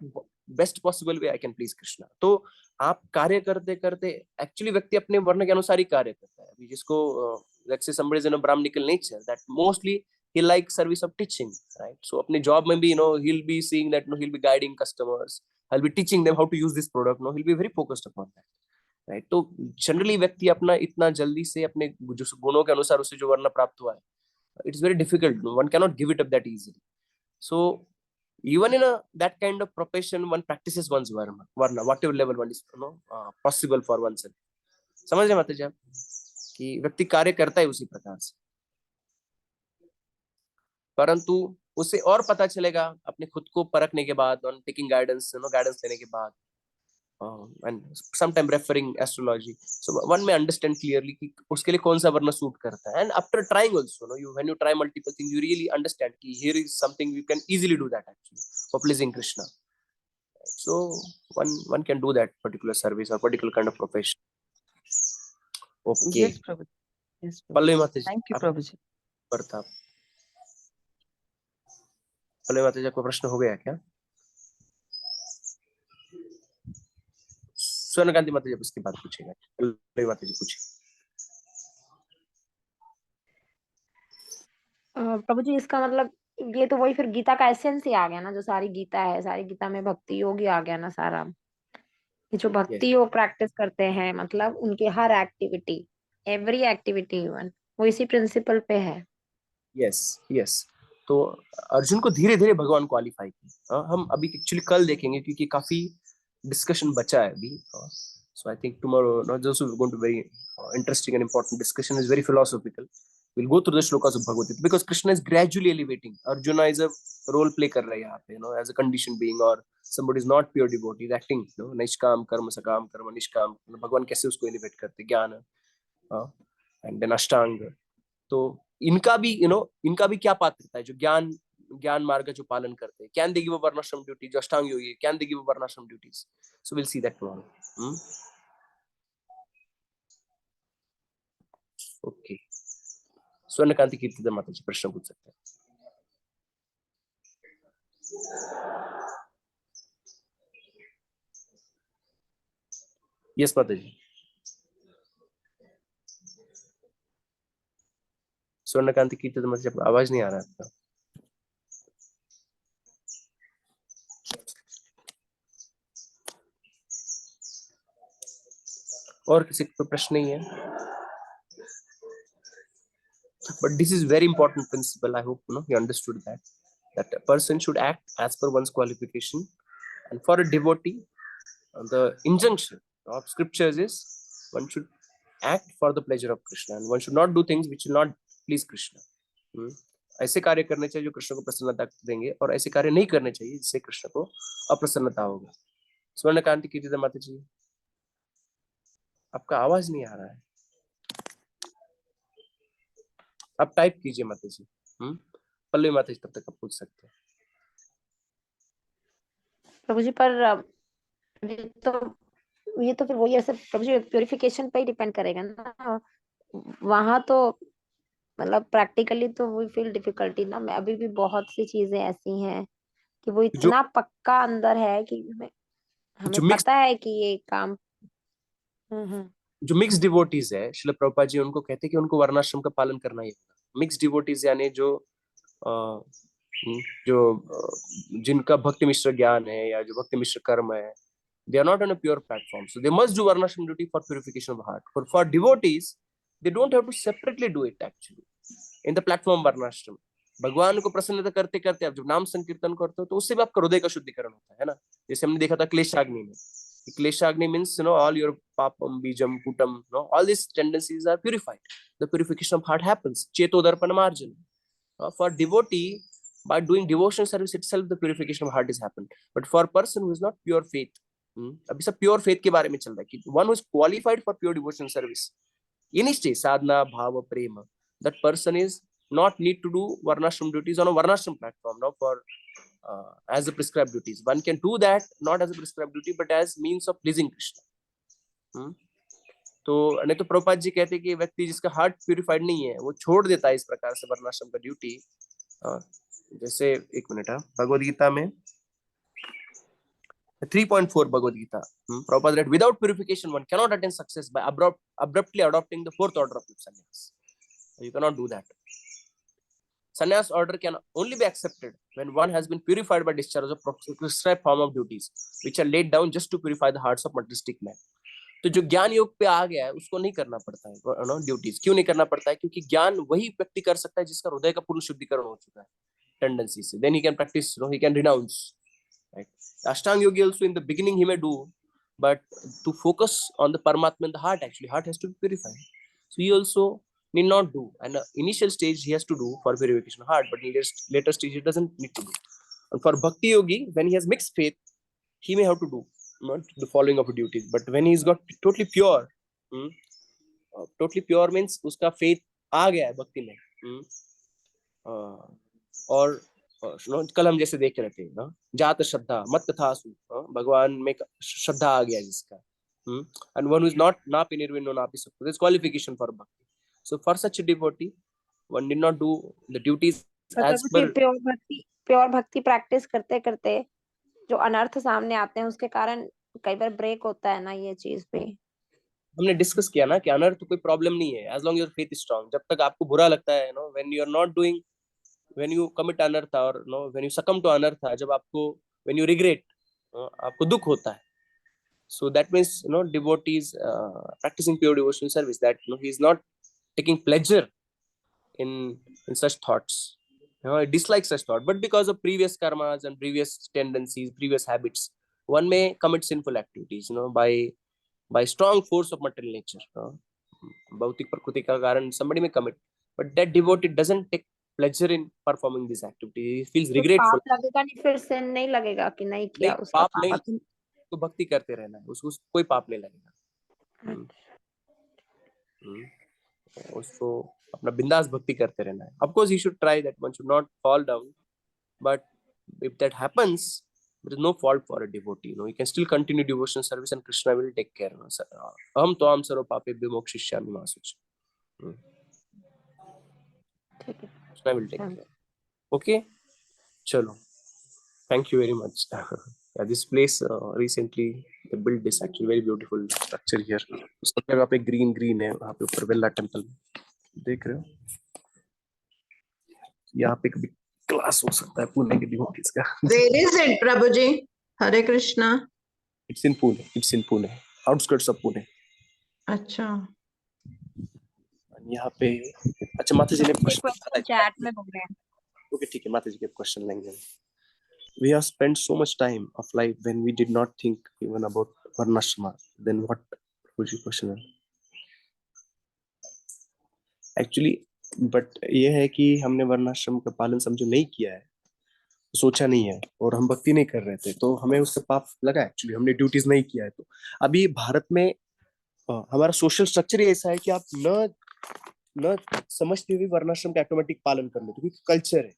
best possible way I can please Krishna. तो आप कार्य करते करते actually व्यक्ति अपने वर्ण के अनुसार ही कार्य करता है। अभी जिसको let's say somebody is in a brahmanical nature, that mostly he likes service of teaching, right? So अपने job में भी he'll be seeing that he'll be guiding customers, I'll be teaching them how to use this product, he'll be very focused upon that, right? तो generally व्यक्ति अपना इतना जल्दी से अपने जो गुणों के अनुसार उसे जो वर्ण प्राप्त हुआ है, it's very difficult, one cannot give it up that easily. So even in that kind of profession one practices one's varna whatever level one is possible for oneself. समझ रहे माता जी आप कि व्यक्ति कार्य करता है उसी प्रकार से, परंतु उसे और पता चलेगा अपने खुद को परखने के बाद, on taking guidance, गाइडेंस लेने के बाद, and sometime referring astrology, so one may understand clearly कि उसके लिए कौन सा वर्ण सूट करता है। And after trying also, when you try multiple things, you really understand कि here is something you can easily do that actually for pleasing Krishna. So one can do that particular service or particular kind of profession. Okay. Yes Prabhu, yes Pallavi माता जी, thank you प्रभु जी। प्रताप, पल्लवी माता जी को प्रश्न हो गया क्या? स्वर्णकांति माता जी उसकी बात पूछेगा, पल्लवी माता जी पूछे। प्रभु जी, इसका मतलब ये तो वही फिर गीता का एसेंस ही आ गया ना, जो सारी गीता है, सारी गीता में भक्ति योग ही आ गया ना सारा। ये जो भक्ति योग प्रैक्टिस करते हैं, मतलब उनकी हर एक्टिविटी, एवरी एक्टिविटी इवन वो इसी प्रिंसिपल पे है। यस तो अर्जुन को धीरे धीरे भगवान क्वालिफाई किया। हम अभी एक्चुअली कल देखेंगे क्योंकि काफी डिस्कशन बचा है अभी। So I think tomorrow, this is going to be very interesting and important discussion. Is very philosophical. we'll go through the shlokas of Bhagavad Gita because Krishna is gradually elevating. Arjuna is a role play कर रहा है यहाँ पे, as a conditioned being, or somebody is not pure devotee, is acting, निष्काम कर्म, सकाम कर्म, निष्काम, भगवान कैसे उसको elevate करते, ज्ञान, and then अष्टांग. तो इनका भी क्या पात्रता है, जो ज्ञान मार्ग का जो पालन करते हैं, can they give a varnashram duty, जो अष्टांग योगी, can they give a varnashram duties? So we'll see that tomorrow. Okay. स्वर्णकांति Kirtida माता जी प्रश्न पूछ सकते हैं. यस माता जी. स्वर्णकांति कीर्तिदा माता जी, आवाज नहीं आ रहा है आपका. और किसी को प्रश्न नहीं है? But this is very important principle. I hope you understood that a person should act as per one's qualification, and for a devotee, the injunction of scriptures is one should act for the pleasure of Krishna, and one should not do things which will not please Krishna. ऐसे कार्य करने चाहिए जो कृष्ण को प्रसन्नता देंगे, और ऐसे कार्य नहीं करने चाहिए जिससे कृष्ण को अप्रसन्नता होगा. स्वर्णकांति कीर्तिदा माता जी, आपका आवाज नहीं आ रहा है, आप टाइप कीजिए माता जी. पल्लवी माता जी तब तक आप पूछ सकते हैं. प्रभु जी, पर ये तो फिर वही ऐसे प्रभु जी प्यूरिफिकेशन पे ही डिपेंड करेगा ना. वहां तो मतलब प्रैक्टिकली तो वी फील डिफिकल्टी ना. मैं अभी भी बहुत सी चीजें ऐसी हैं कि वो इतना पक्का अंदर है कि हमें पता है कि ये काम. जो मिक्स डिवोटीज है, श्रील प्रभुपाद जी उनको कहते हैं कि उनको वर्णाश्रम का पालन करना ही होगा. मिक्स डिवोटीज यानी जो जिनका भक्ति मिश्र ज्ञान है या जो भक्ति मिश्र कर्म है, they are not on a pure platform, so they must do varnashram duty for purification of heart. For devotees, they don't have to separately do it actually in the platform varnashram. भगवान को प्रसन्नता करते करते आप जब नाम संकीर्तन करते हो तो उससे भी आपका हृदय का शुद्धिकरण होता है ना. जैसे हमने देखा था क्लेशाग्नि में. Kleshagni means all your papam, bijam, kutam, all these tendencies are purified. The purification of heart happens. Cheto darpana marjan. For devotee, by doing devotional service itself, the purification of heart is happened. But for a person who is not pure faith, अभी सब pure faith के बारे में चल रहा है कि one who is qualified for pure devotional service, any stage, sadhana, bhava, prema, that person is not need to do varnashram duties on a varnashram platform, for as a prescribed duties. One can do that not as a prescribed duty but as means of pleasing Krishna. तो नहीं तो प्रभुपाद जी कहते हैं कि व्यक्ति जिसका heart purified नहीं है वो छोड़ देता है इस प्रकार से वर्णाश्रम का ड्यूटी. जैसे एक मिनट, भगवद गीता में 3.4 Bhagavad Gita, Prabhupada read, without purification one cannot attain success by abruptly adopting the fourth order of sannyas. You cannot do that. Sannyas order can only be accepted when one has been purified by discharge of prescribed form of duties, which are laid down just to purify the hearts of materialistic men. तो जो ज्ञान योग पे आ गया है उसको नहीं करना पड़ता है ड्यूटीज. क्यों नहीं करना पड़ता है? क्योंकि ज्ञान वही व्यक्ति कर सकता है जिसका हृदय का पूर्ण शुद्धिकरण हो चुका है टेंडेंसी से. Then he can practice, he can renounce. Right? Ashtanga yogi also in the beginning he may do, but to focus on the Paramatma in the heart, actually heart has to be purified. So he also need not do. And initial stage he has to do for purification of heart, but in later stage he doesn't need to do. And for Bhakti yogi, when he has mixed faith, he may have to do not the following of duties. But when he's got totally pure means uska faith आ गया है भक्ति में. और कल हम जैसे देख रहे थे जात श्रद्धा मत कथासु, भगवान में श्रद्धा आ गया जिसका. and one who is not napi nirvinno napi sukha, this qualification for bhakti. So for such a devotee one did not do the duties as per pure भक्ति प्रैक्टिस करते करते जो अनर्थ सामने आते हैं उसके कारण कई बार ब्रेक होता है ना. ये चीज पे हमने डिस्कस किया ना कि अनर्थ कोई प्रॉब्लम नहीं है as long as your faith is strong. जब तक आपको बुरा लगता है when you are not doing, when you commit anartha or when you succumb to anartha, जब आपको when you regret, आपको दुख होता है. So that means devotees practicing pure devotional service, that he is not taking pleasure in such thoughts. He dislikes such thought, but because of previous karmas and previous tendencies, previous habits, one may commit sinful activities by strong force of material nature. भौतिक प्रकृति का कारण somebody may commit. but that devotee doesn't take pleasure in performing this activity. He feels तो regretful. पाप लगेगा नहीं, फिर से नहीं लगेगा कि नहीं किया नहीं, उसका पाप नहीं, पाप। तो भक्ति करते रहना है, उसको कोई पाप नहीं लगेगा। उसको अपना बिंदास भक्ति करते रहना है। Of course, he should try that. One should not fall down, but if that happens, there is no fault for a devotee. He can still continue devotional service, and Krishna will take care. Aham tvam sarva papebhyo mokshishyami ma suci. Krishna will take care. Okay, chalo. Thank you very much. Yeah, this place recently they built this actually very beautiful structure here. सब जगह पे green है, वहाँ पे ऊपर Velha temple देख रहे हो? यहाँ पे कभी क्लास हो सकता है पुणे के डिवोटीज का। Where is it, Prabhuji? Hare Krishna. It's in Pune. It's in Pune. Outskirts of Pune. अच्छा। यहाँ पे अच्छा माता जी ने क्वेश्चन चैट में बोल रहे हैं। ओके ठीक है, माता जी के क्वेश्चन लेंगे। We have spent so much time of life when we did not think even about varnashrama. Then what was your question? Actually, but ये है कि हमने वर्णाश्रम का पालन समझो नहीं किया है, सोचा नहीं है और हम भक्ति नहीं कर रहे थे, तो हमें उससे पाप लगा। एक्चुअली हमने ड्यूटीज नहीं किया है। तो अभी भारत में हमारा सोशल स्ट्रक्चर ऐसा है कि आप न समझते हुए वर्णाश्रम का ऑटोमेटिक पालन कर लेते, क्योंकि कल्चर है।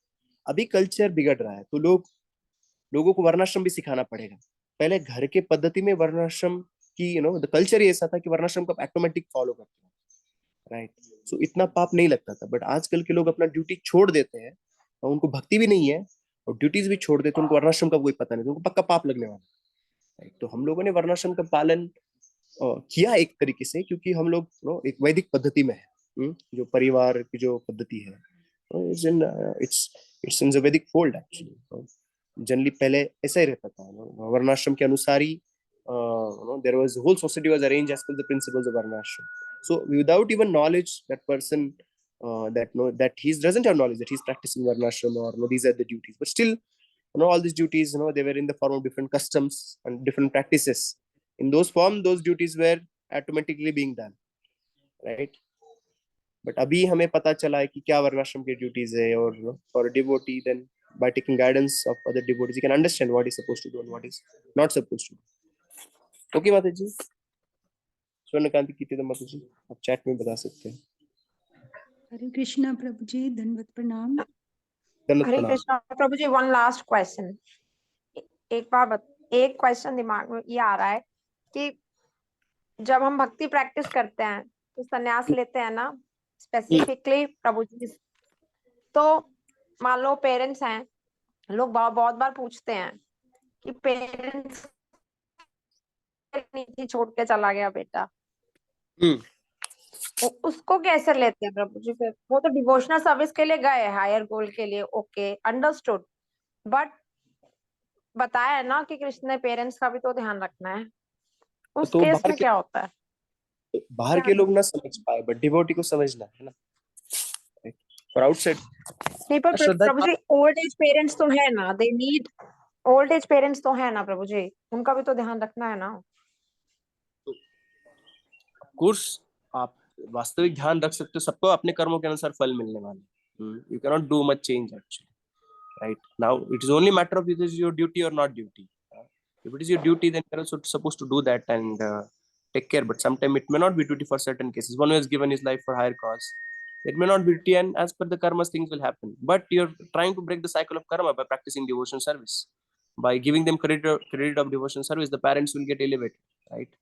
अभी कल्चर बिगड़ रहा है, तो लोगों को वर्णाश्रम भी सिखाना पड़ेगा। पहले घर के पद्धति में वर्णाश्रम की द कल्चर ही ऐसा था कि वर्णाश्रम को ऑटोमेटिक फॉलो करते हैं, राइट। सो इतना पाप नहीं लगता था। बट आजकल के लोग अपना ड्यूटी छोड़ देते हैं और उनको भक्ति भी नहीं है और ड्यूटीज भी छोड़ देते हैं, उनको वर्णाश्रम का कोई पता नहीं, तो उनको पक्का पाप लगने वाला है, राइट। तो हम लोगों ने वर्णाश्रम का पालन किया एक तरीके से, क्योंकि हम लोग एक वैदिक पद्धति में है, जो परिवार की जो पद्धति है इट्स इन द वैदिक फोल्ड एक्चुअली। जनरली पहले ऐसा ही रहता था, वर्णाश्रम के अनुसार ही there was whole society was arranged as per the principles of varnashram. So without even knowledge, that person that he doesn't have knowledge that he's practicing varnashram or these are the duties, but still all these duties they were in the form of different customs and different practices. In those form, those duties were automatically being done, right? But अभी हमें पता चला है कि क्या वर्णाश्रम की duties है, और for a devotee, then by taking guidance of other devotees, you can understand what is supposed to do and what is not supposed to do. Okay, माता जी। स्वर्णकांति की तो माता जी आप चैट में बता सकते हैं। हरे कृष्णा प्रभु जी, धन्यवाद प्रणाम। हरे कृष्णा प्रभु जी, वन लास्ट क्वेश्चन। एक क्वेश्चन दिमाग में ये आ रहा है कि जब हम भक्ति प्रैक्टिस करते हैं तो संन्यास लेते हैं ना, स्पेसिफिकली प्रभु जी, तो मान लो पेरेंट्स हैं, लोग बहुत बार पूछते हैं कि पेरेंट्स नीति छोड़ के चला गया बेटा, उसको कैसे लेते हैं प्रभु जी? फिर वो तो डिवोशनल सर्विस के लिए गए, हायर गोल के लिए, ओके अंडरस्टूड, बट बताया है ना कि कृष्ण ने पेरेंट्स का भी तो ध्यान रखना है। उस तो केस में क्या होता है? बाहर के लोग ना समझ पाए, बट डिवोटी को समझना है ना, और आउटसाइड नहीं, पर प्रभु जी ओल्ड एज पेरेंट्स तो है ना, they need, old age parents तो है ना प्रभु जी, उनका भी तो ध्यान रखना है ना। कोर्स आप वास्तविक ध्यान रख सकते हो, सबको अपने कर्मों के अनुसार फल मिलने वाले। You can not do much change actually, right. Now it is only matter of it is your duty और not duty. If it is your duty, then you're also supposed to do that and take care. But sometimes it may not be duty for certain cases. One who has given his life for higher cause, it may not be duty, and as per the karmas, things will happen. But you're trying to break the cycle of karma by practicing devotional service. By giving them credit of devotional service, the parents will get elevated, right?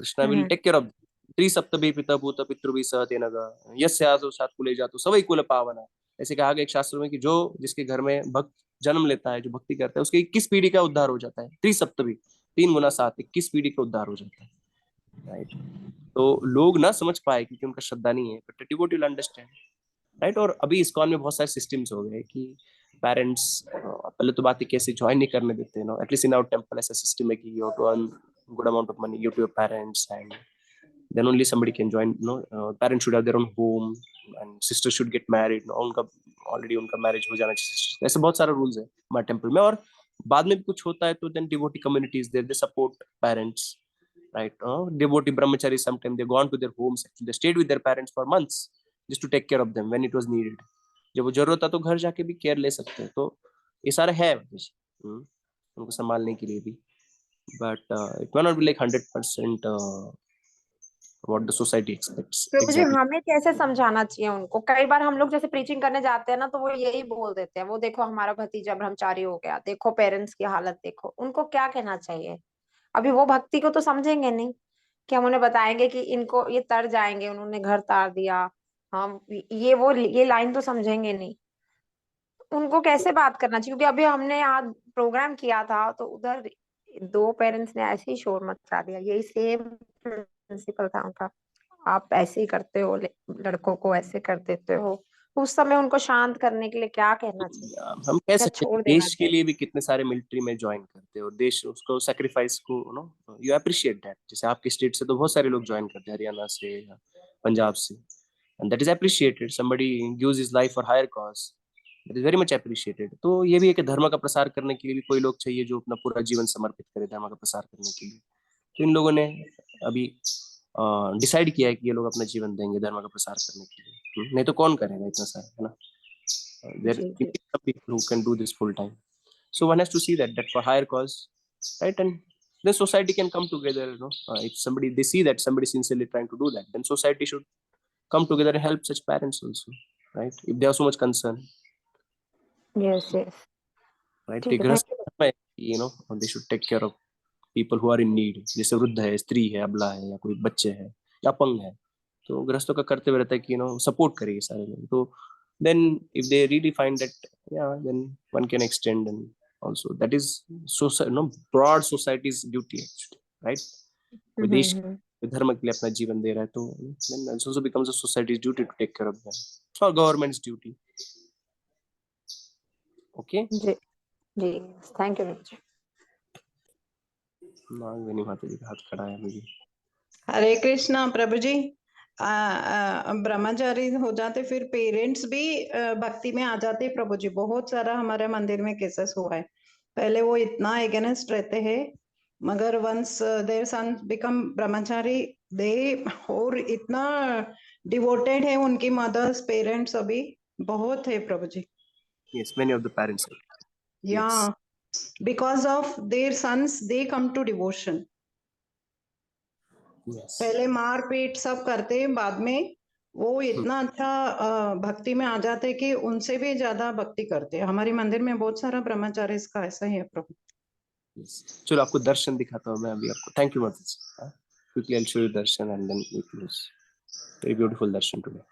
Krishna will take care of them. Trisaptabhi pita bhuta pitrubhi sahatenaga yasyaso satkule jato savai kula pavana. ऐसे कहा गया एक शास्त्र में कि जो जिसके घर में भक्त जन्म लेता है, जो भक्ति करता है, उसके 21 पीढ़ी का उद्धार हो जाता है। 3 3 गुना 7 21 पीढ़ी का उद्धार हो जाता है, राइट। तो लोग ना समझ पाए क्योंकि उनका श्रद्धा नहीं है, but devotee will understand, right. और अभी इस्कॉन में बहुत सारे सिस्टम्स हो गए कि पेरेंट्स पहले तो बात कैसे ज्वाइन नहीं करने देते, एटलीस्ट इन आवर टेंपल ऐसा सिस्टम है कि you have to earn good amount of money, give to your parents and then only somebody can join. Parents should have their own home and sisters should get married. उनका already उनका marriage हो जाना चाहिए। ऐसे बहुत सारे rules है हमारे temple में। और बाद में भी कुछ होता है तो then devotee communities there, they support parents, right? Devotee brahmacharis sometimes they go on to their homes, actually they stayed with their parents for months just to take care of them when it was needed. जब वो जरूरत था तो घर जाके भी care ले सकते हैं. तो ये सारे है उनको संभालने के लिए भी, but it may not be like 100% what the society expects. प्रभु जी हमें कैसे समझाना चाहिए उनको? कई बार हम लोग जैसे प्रीचिंग करने जाते हैं ना, तो वो यही बोल देते हैं, वो देखो हमारा भतीजा ब्रह्मचारी हो गया, देखो पेरेंट्स की हालत देखो. उनको क्या कहना चाहिए? अभी वो भक्ति को तो समझेंगे नहीं कि हम उन्हें बताएंगे कि इनको ये तर जाएंगे, उन्होंने घर तार दिया, हम ये लाइन तो समझेंगे नहीं. उनको कैसे बात करना चाहिए? क्योंकि अभी हमने आज प्रोग्राम किया था तो उधर 2 पेरेंट्स ने ऐसे ही शोर मचा दिया. यही सेम प्रिंसिपल था उनका, आप ऐसे ही करते हो, लड़कों को ऐसे कर देते हो. उस समय उनको शांत करने के लिए क्या कहना चाहिए? हम कह क्या सकते हैं छोड़ देना देश के लिए भी कितने सारे मिलिट्री में ज्वाइन करते हैं और देश उसको सैक्रिफाइस को यू अप्रिशिएट दैट. जैसे आपके स्टेट से तो बहुत सारे लोग ज्वाइन करते हैं, हरियाणा से या पंजाब से, and that is appreciated. Somebody gives his life for higher cause, that is very much appreciated. तो ये भी एक धर्म का प्रसार करने के लिए भी कोई लोग चाहिए जो अपना पूरा जीवन समर्पित करे धर्म का प्रसार करने के लिए. तो इन लोगों ने अभी डिसाइड किया है कि ये लोग अपना जीवन देंगे धर्म का प्रसार करने के लिए. नहीं तो कौन करेगा इतना सारा, है ना? There are some people who can do this full time. So one has to see that for higher cause, right? And then society can come together. If they see that somebody sincerely trying to do that, then society should come together and help such parents also, right? If they have so much concern. Yes. Right? They should take care of people who are in need. जैसे वृद्ध है, स्त्री है, अबला है, या कोई बच्चे है, या अपंग है, तो गृहस्थों का कर्तव्य रहता है कि सपोर्ट करे ये सारे लोग. तो then if they really find that, then one can extend, and also that is broad society's duty actually, right? देश धर्म के लिए अपना जीवन दे रहा है, तो then it also becomes a society's duty to take care of them. It's our government's duty. Okay? Ji. Thank you. नागवेणी माता जी का हाथ खड़ा है मुझे. हरे कृष्णा प्रभु जी. ब्रह्मचारी हो जाते फिर पेरेंट्स भी भक्ति में आ जाते प्रभु जी. बहुत सारा हमारे मंदिर में केसेस हुआ है. पहले वो इतना अगेंस्ट रहते हैं, मगर वंस देयर सन बिकम ब्रह्मचारी दे, और इतना डिवोटेड है उनकी मदर्स पेरेंट्स अभी बहुत है प्रभु जी. Yes, many of the parents are. Yeah, because of their sons they come to devotion. Yes. पहले मार पीट सब करते, बाद में वो इतना अच्छा भक्ति में आ जाते कि उनसे भी ज्यादा भक्ति करते. हमारे मंदिर में बहुत सारा ब्रह्मचारी इसका ऐसा ही है प्रभु. चलो आपको दर्शन दिखाता हूँ मैं अभी आपको. थैंक यू माता जी. Quickly I'll show you darshan and then we close. Very beautiful darshan today.